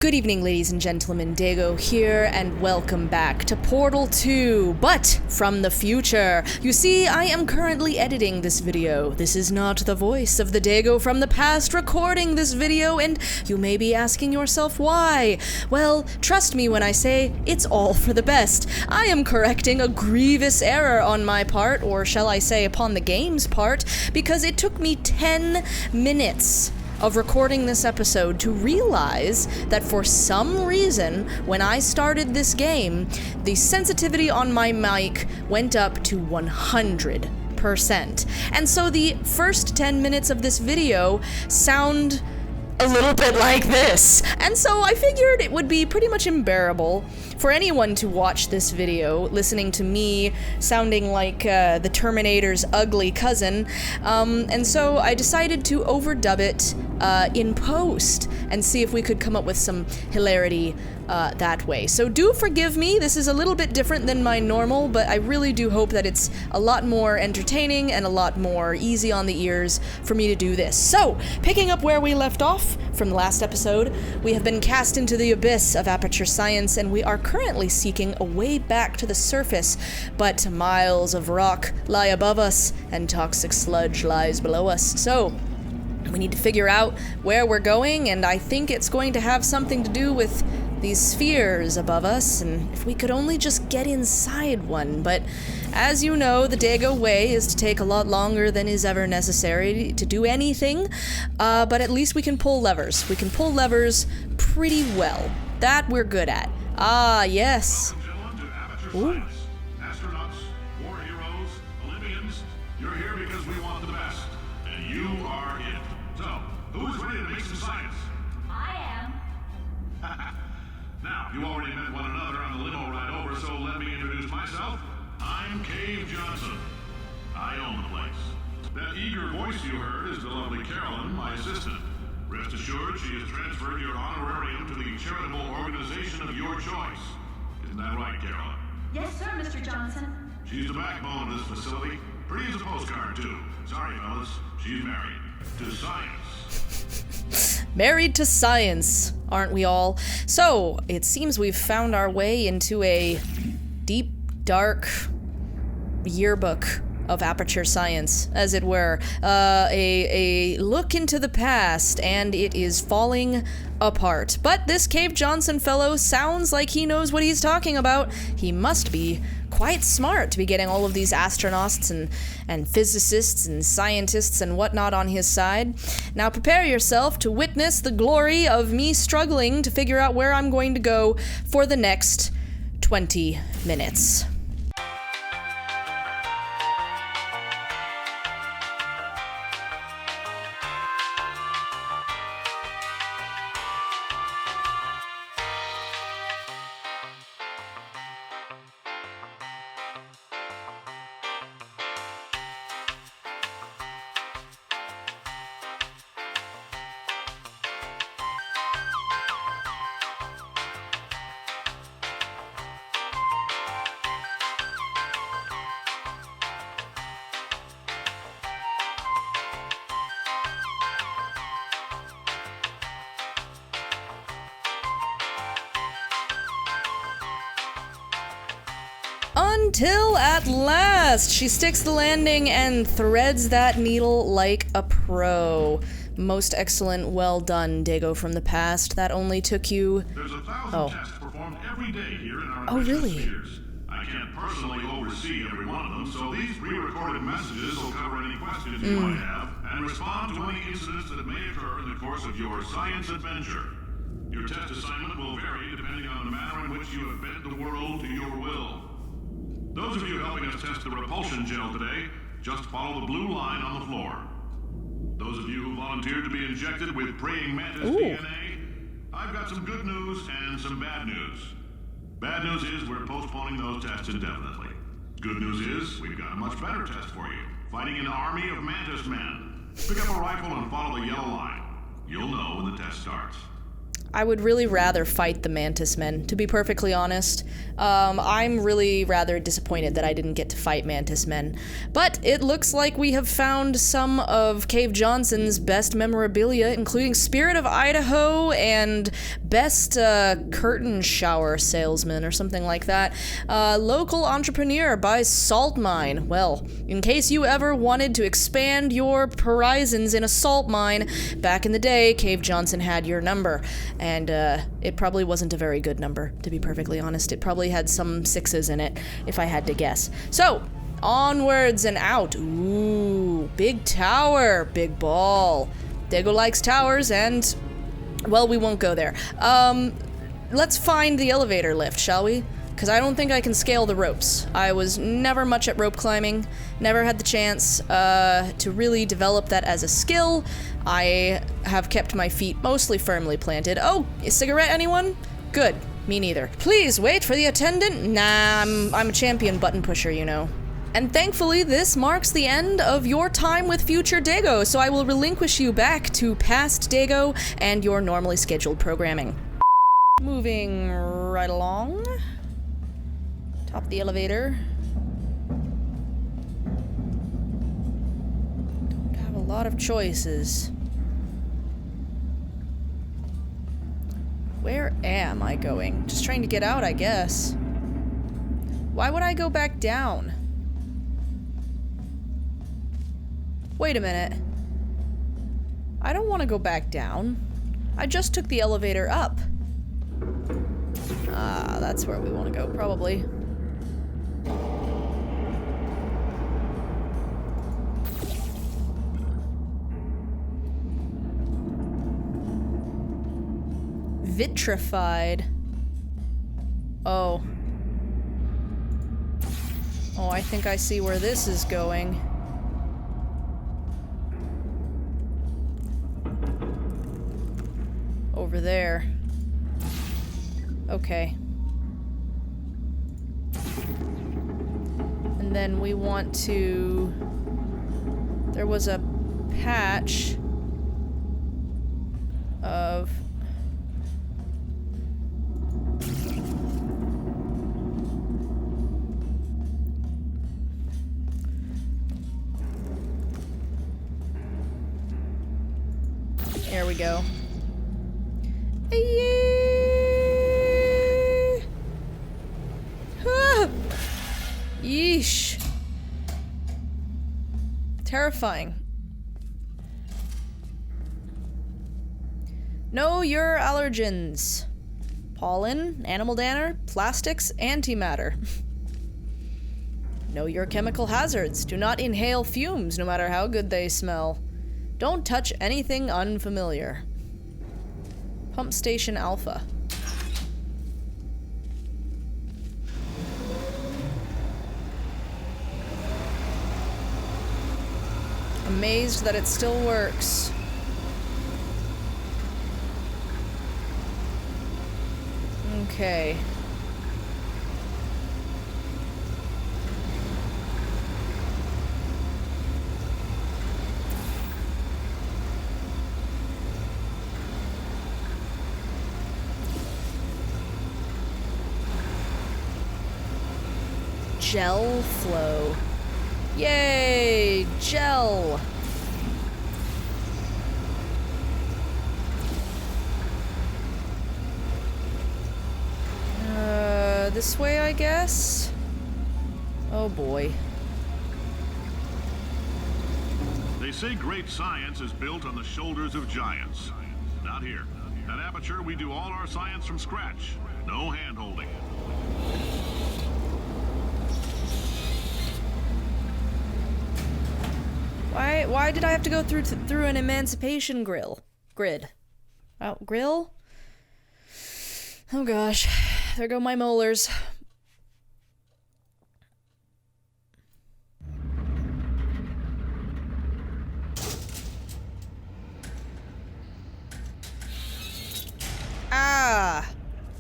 Good evening, ladies and gentlemen, Dago here, and welcome back to Portal 2, but from the future. You see, I am currently editing this video. This is not the voice of the Dago from the past recording this video, and you may be asking yourself why. Well, trust me when I say it's all for the best. I am correcting a grievous error on my part, or shall I say upon the game's part, because it took me 10 minutes of recording this episode to realize that for some reason, when I started this game, the sensitivity on my mic went up to 100%. And so the first 10 minutes of this video sound a little bit like this. And so I figured it would be pretty much unbearable for anyone to watch this video, listening to me sounding like the Terminator's ugly cousin. And so I decided to overdub it in post and see if we could come up with some hilarity that way. So do forgive me, this is a little bit different than my normal, but I really do hope that it's a lot more entertaining and a lot more easy on the ears for me to do this. So, picking up where we left off from the last episode, we have been cast into the abyss of Aperture Science, and we are currently seeking a way back to the surface, but miles of rock lie above us, and toxic sludge lies below us. So, we need to figure out where we're going, and I think it's going to have something to do with these spheres above us, and if we could only just get inside one. But as you know, the Dago way is to take a lot longer than is ever necessary to do anything, but at least we can pull levers. We can pull levers pretty well. That we're good at. Ah, yes. Ooh. Astronauts, war heroes, Olympians, you're here because we want the best, and you are it. So, who's ready to make some science? I am. Now, you already met one another on the limo ride over, so let me introduce myself. I'm Cave Johnson. I own the place. That eager voice you heard is the lovely Carolyn, my assistant. Rest assured, she has transferred your honorarium to the charitable organization of your choice. Isn't that right, Carolyn? Yes, sir, Mr. Johnson. She's the backbone of this facility. Pretty as a postcard, too. Sorry, fellas. She's married to science. Married to science, aren't we all? So, it seems we've found our way into a deep, dark yearbook of Aperture Science, as it were. A look into the past, and it is falling apart. But this Cave Johnson fellow sounds like he knows what he's talking about. He must be quite smart to be getting all of these astronauts and physicists and scientists and whatnot on his side. Now prepare yourself to witness the glory of me struggling to figure out where I'm going to go for the next 20 minutes. Until at last, she sticks the landing and threads that needle like a pro. Most excellent, well done, Dago from the past. That only took you... There's 1,000 tests performed every day here in our Oh, really? spheres. I can't personally oversee every one of them, so these pre-recorded messages will cover any questions you might have and respond to any incidents that may occur in the course of your science adventure. Your test assignment will vary depending on the manner in which you have bent the world to your will. Those of you helping us test the repulsion gel today, just follow the blue line on the floor. Those of you who volunteered to be injected with praying mantis DNA, I've got some good news and some bad news. Bad news is we're postponing those tests indefinitely. Good news is we've got a much better test for you. Fighting an army of mantis men. Pick up a rifle and follow the yellow line. You'll know when the test starts. I would really rather fight the Mantis Men, to be perfectly honest. I'm really rather disappointed that I didn't get to fight Mantis Men. But it looks like we have found some of Cave Johnson's best memorabilia, including Spirit of Idaho and best curtain shower salesman or something like that. Local entrepreneur buys salt mine. Well, in case you ever wanted to expand your horizons in a salt mine, back in the day, Cave Johnson had your number. And it probably wasn't a very good number, to be perfectly honest. It probably had some 6s in it, if I had to guess. So, onwards and out. Ooh, big tower, big ball. Dago likes towers and, well, we won't go there. Let's find the elevator lift, shall we? Because I don't think I can scale the ropes. I was never much at rope climbing, never had the chance to really develop that as a skill. I have kept my feet mostly firmly planted. Oh, a cigarette, anyone? Good, me neither. Please wait for the attendant. Nah, I'm a champion button pusher, you know. And thankfully, this marks the end of your time with future Dago, so I will relinquish you back to past Dago and your normally scheduled programming. Moving right along. Top of the elevator. Don't have a lot of choices. Where am I going? Just trying to get out, I guess. Why would I go back down? Wait a minute. I don't want to go back down. I just took the elevator up. Ah, that's where we want to go, probably. Vitrified. Oh. Oh, I think I see where this is going. Over there. Okay. And then we want to... There was a patch of... There we go. Ah! Yeesh. Terrifying. Know your allergens. Pollen, animal dander, plastics, antimatter. Know your chemical hazards. Do not inhale fumes, no matter how good they smell. Don't touch anything unfamiliar. Pump Station Alpha. Amazed that it still works. Okay. Gel flow. Yay! Gel! This way, I guess? Oh boy. They say great science is built on the shoulders of giants. Not here. At Aperture, we do all our science from scratch. No hand-holding. Why did I have to go through an emancipation grid? Oh, grill? Oh gosh. There go my molars. Ah!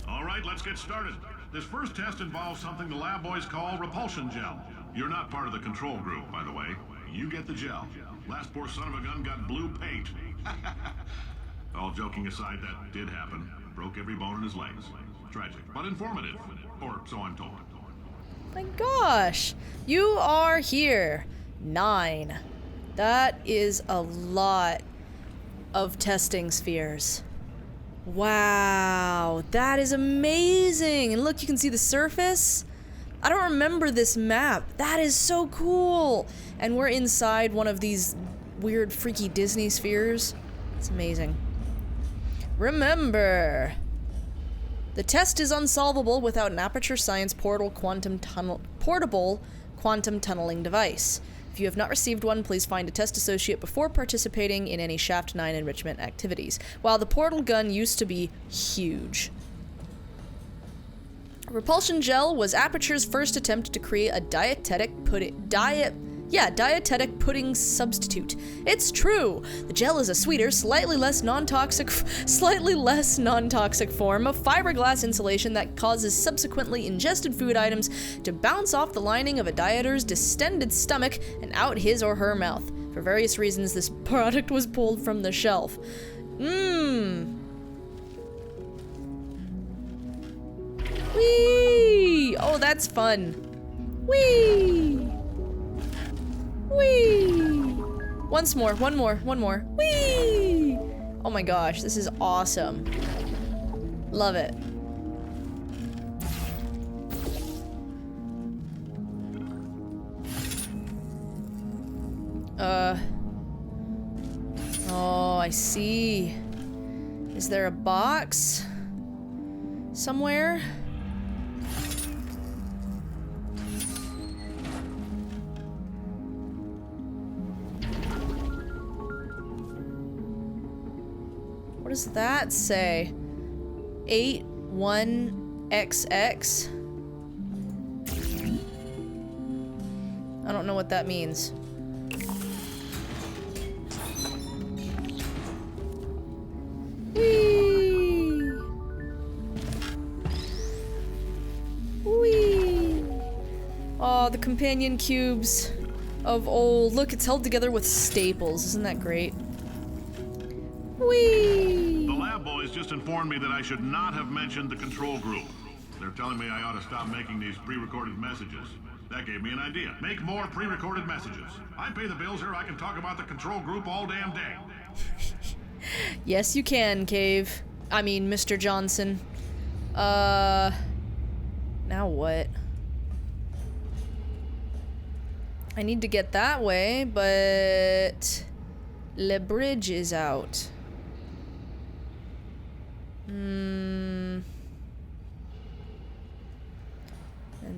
All right, let's get started. This first test involves something the lab boys call repulsion gel. You're not part of the control group, by the way. You get the gel. Last poor son of a gun got blue paint. All joking aside, that did happen. Broke every bone in his legs. Tragic, but informative. Or so I'm told. My gosh! You are here. 9. That is a lot of testing spheres. Wow, that is amazing! And look, you can see the surface. I don't remember this map. That is so cool! And we're inside one of these weird, freaky Disney spheres. It's amazing. Remember, the test is unsolvable without an Aperture Science portable quantum tunneling device. If you have not received one, please find a test associate before participating in any Shaft 9 enrichment activities. Wow, the portal gun used to be huge. Repulsion gel was Aperture's first attempt to create a dietetic pudding substitute. It's true! The gel is a sweeter, slightly less non-toxic form of fiberglass insulation that causes subsequently ingested food items to bounce off the lining of a dieter's distended stomach and out his or her mouth. For various reasons, this product was pulled from the shelf. Whee! Oh, that's fun. Whee! Whee! One more. Whee! Oh my gosh, this is awesome. Love it. Oh, I see. Is there a box somewhere? What does that say? 81XX? I don't know what that means. Whee! Whee! Oh, the companion cubes of old. Look, it's held together with staples. Isn't that great? Whee! The lab boys just informed me that I should not have mentioned the control group. They're telling me I ought to stop making these pre-recorded messages. That gave me an idea. Make more pre-recorded messages. I pay the bills here, I can talk about the control group all damn day. Yes, you can, Cave. I mean, Mr. Johnson. Now what? I need to get that way, but the bridge is out. And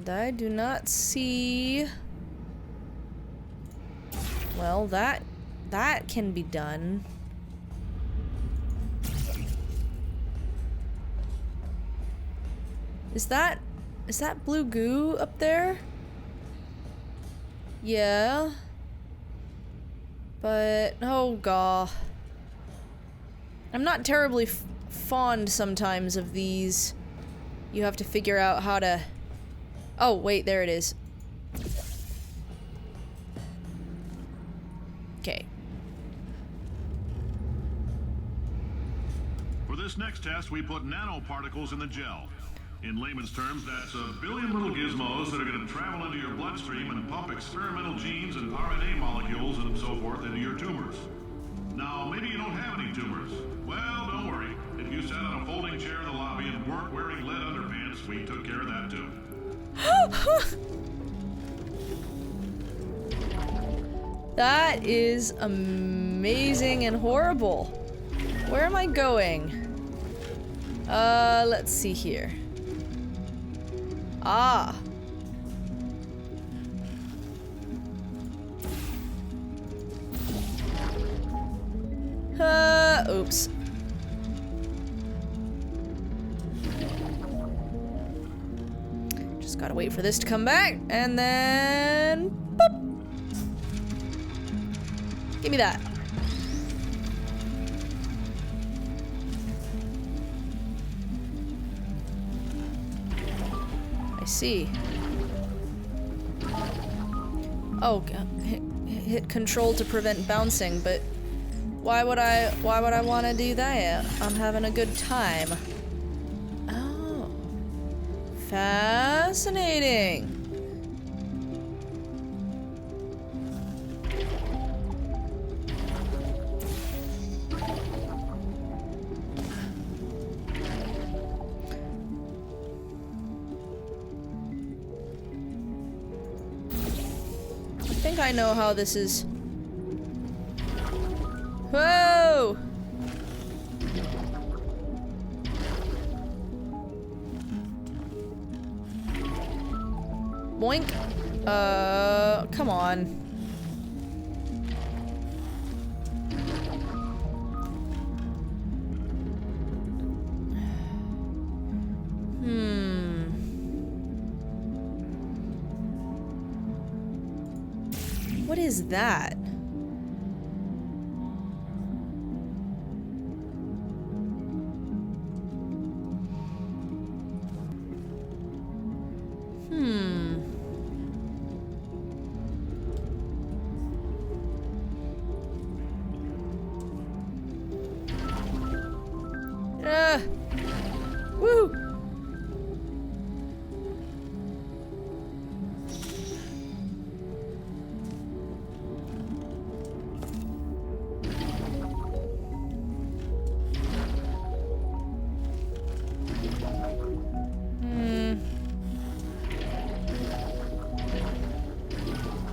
I do not see... Well, that can be done. Is that blue goo up there? Yeah. But, oh god. I'm not terribly fond sometimes of these. You have to figure out how to... Oh, wait, there it is. Okay. For this next test, we put nanoparticles in the gel. In layman's terms, that's a billion little gizmos that are going to travel into your bloodstream and pump experimental genes and RNA molecules and so forth into your tumors. Now, maybe you don't have any tumors. Well, don't worry. If you sat on a folding chair in the lobby and weren't wearing lead underpants, we took care of that too. That is amazing and horrible. Where am I going? Let's see here. Ah. Oops. Just gotta wait for this to come back, and then... Boop. Give me that. I see. Oh, hit control to prevent bouncing, but why would I want to do that? I'm having a good time. Oh. Fascinating. think I know how this is. Whoa! Boink. Come on. What is that? Woo!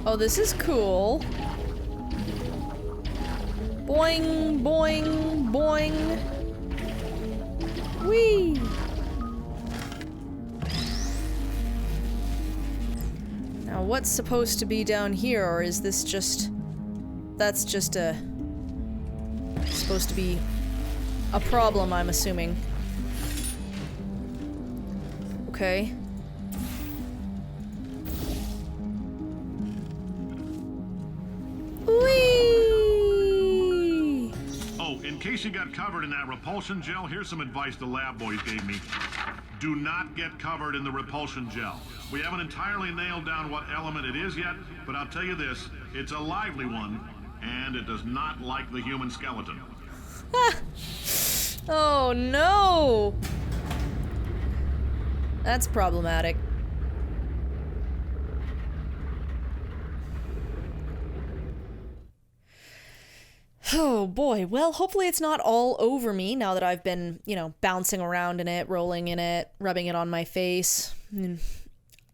Oh, this is cool. Boing, boing, boing. Whee! Now, what's supposed to be down here, or is this just... That's just supposed to be a problem, I'm assuming. Okay. Whee! Oh, in case you got covered in that repulsion gel, here's some advice the lab boys gave me. Do not get covered in the repulsion gel. We haven't entirely nailed down what element it is yet, but I'll tell you this, it's a lively one, and it does not like the human skeleton. Oh no! That's problematic. Oh boy, well, hopefully it's not all over me now that I've been, you know, bouncing around in it, rolling in it, rubbing it on my face.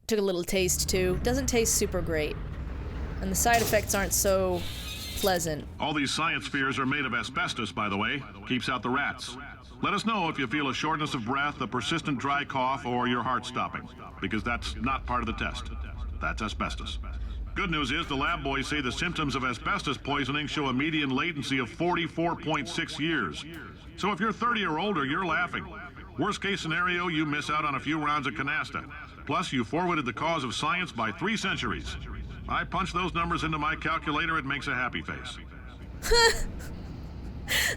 Took a little taste too. Doesn't taste super great. And the side effects aren't so pleasant. All these science spheres are made of asbestos, by the way. Keeps out the rats. Let us know if you feel a shortness of breath, a persistent dry cough, or your heart stopping, because that's not part of the test. That's asbestos. Good news is the lab boys say the symptoms of asbestos poisoning show a median latency of 44.6 years. So if you're 30 or older, you're laughing. Worst case scenario, you miss out on a few rounds of canasta. Plus, you forwarded the cause of science by 3 centuries. I punch those numbers into my calculator, it makes a happy face.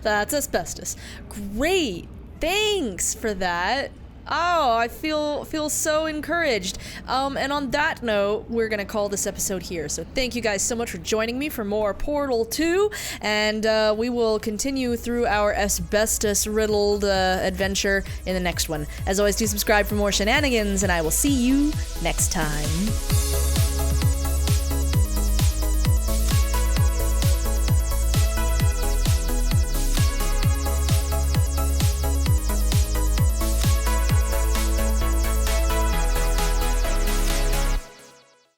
That's asbestos. Great! Thanks for that. Oh, I feel so encouraged. And on that note, we're gonna call this episode here. So thank you guys so much for joining me for more Portal 2, and we will continue through our asbestos-riddled adventure in the next one. As always, do subscribe for more shenanigans, and I will see you next time.